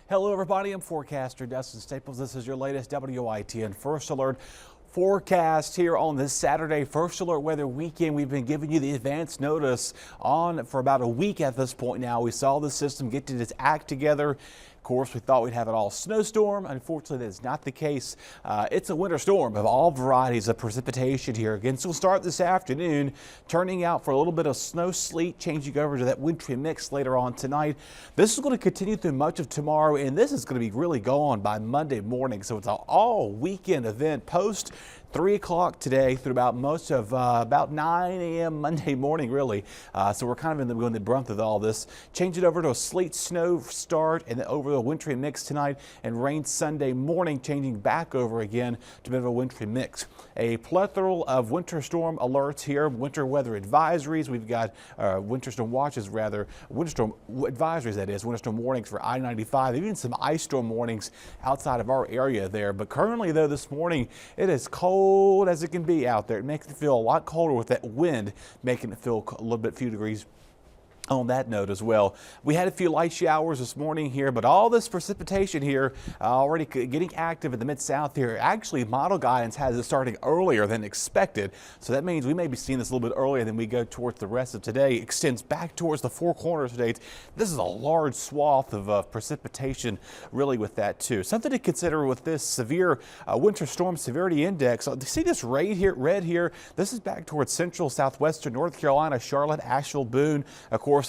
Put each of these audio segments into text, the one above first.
Hello everybody, I'm forecaster Dustin Staples. This is your latest WITN First Alert forecast here on this Saturday First Alert weather weekend. We've been giving you the advance notice on for about a week at this point now. We saw the system get to its act together. Of course, we thought we'd have it all snowstorm. Unfortunately, that's not the case. It's a winter storm of all varieties of precipitation here. Again, so we'll start this afternoon, turning out for a little bit of snow, sleet, changing over to that wintry mix later on tonight. This is going to continue through much of tomorrow, and this is going to be really gone by Monday morning. So it's an all weekend event post 3 o'clock today through about most of about 9 a.m. Monday morning, really. So we're kind of in the brunt of all this. Change it over to a sleet snow start and then over the wintry mix tonight, and rain Sunday morning, changing back over again to a bit of a wintry mix. A plethora of winter storm alerts here, winter weather advisories. We've got winter storm watches, rather, winter storm advisories, that is, winter storm warnings for I-95, even some ice storm warnings outside of our area there. But currently, though, this morning, it is cold as it can be out there. It makes it feel a lot colder with that wind, making it feel a little bit few degrees. On that note as well, we had a few light showers this morning here, but all this precipitation here already getting active in the mid-south here. Actually, model guidance has it starting earlier than expected, so that means we may be seeing this a little bit earlier than we go towards the rest of today. Extends back towards the Four Corners states. This is a large swath of precipitation, really, with that too. Something to consider with this severe winter storm severity index. See this red here? This is back towards central, southwestern North Carolina, Charlotte, Asheville, Boone. Of course,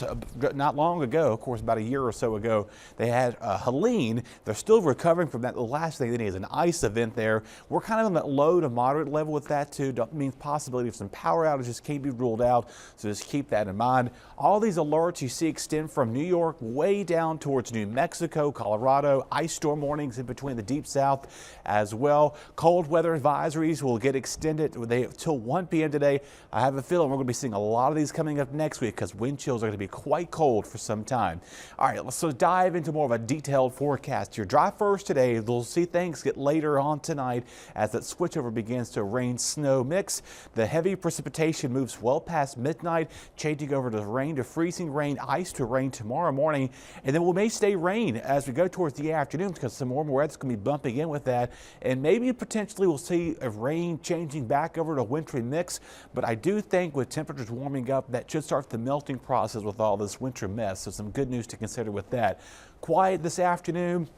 not long ago, of course, about a year or so ago, they had Helene. They're still recovering from that. The last thing they need is an ice event there. We're kind of on that low to moderate level with that too. That means possibility of some power outages can't be ruled out, so just keep that in mind. All these alerts you see extend from New York way down towards New Mexico, Colorado. Ice storm warnings in between the deep south as well. Cold weather advisories will get extended till 1 p.m. today. I have a feeling we're going to be seeing a lot of these coming up next week because wind chills are going to be quite cold for some time. All right, let's dive into more of a detailed forecast here. Dry first today. We'll see things get later on tonight as that switchover begins to rain snow mix. The heavy precipitation moves well past midnight, changing over to rain to freezing rain, ice to rain tomorrow morning, and then we may stay rain as we go towards the afternoon because some warmer weather's going to be bumping in with that, and maybe potentially we'll see a rain changing back over to a wintry mix. But I do think with temperatures warming up, that should start the melting process with all this winter mess. So some good news to consider with that. Quiet this afternoon.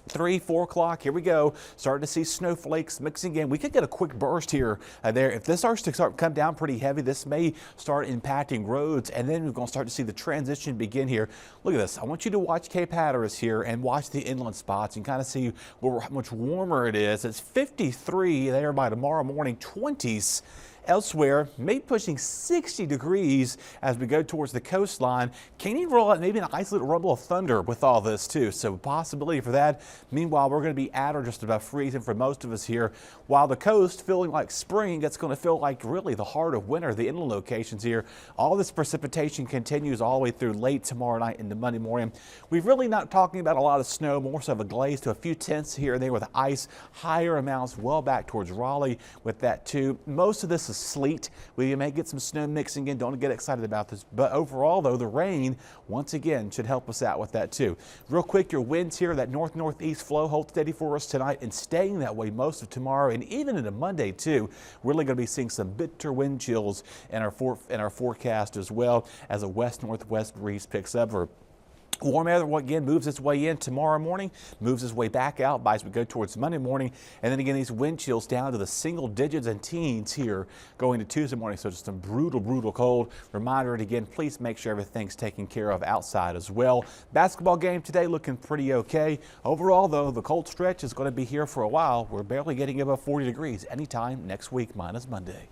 3, 4 o'clock, here we go. Starting to see snowflakes mixing in. We could get a quick burst here there. If this starts to come down pretty heavy, this may start impacting roads, and then we're going to start to see the transition begin here. Look at this. I want you to watch Cape Hatteras here and watch the inland spots and kind of see how much warmer it is. It's 53 there by tomorrow morning, 20s. Elsewhere, maybe pushing 60 degrees as we go towards the coastline. Can you roll out maybe an isolated rumble of thunder with all this too? So possibility for that. Meanwhile, we're going to be at or just about freezing for most of us here. While the coast feeling like spring, it's going to feel like really the heart of winter, the inland locations here. All this precipitation continues all the way through late tomorrow night into Monday morning. We're really not talking about a lot of snow, more so of a glaze to a few tenths here and there with ice. Higher amounts well back towards Raleigh with that too. Most of this is sleet. We may get some snow mixing in. Don't get excited about this. But overall, though, the rain, once again, should help us out with that, too. Real quick, your winds here, that north-northeast flow holds steady for us tonight and staying that way most of tomorrow and even into Monday, too. Really going to be seeing some bitter wind chills in our forecast as well as a west-northwest breeze picks up. Warm air again moves its way in tomorrow morning, moves its way back out as we go towards Monday morning, and then again these wind chills down to the single digits and teens here going to Tuesday morning. So just some brutal cold. Reminder again, please make sure everything's taken care of outside as well. Basketball game today looking pretty okay. Overall, though, the cold stretch is going to be here for a while. We're barely getting above 40 degrees anytime next week minus Monday.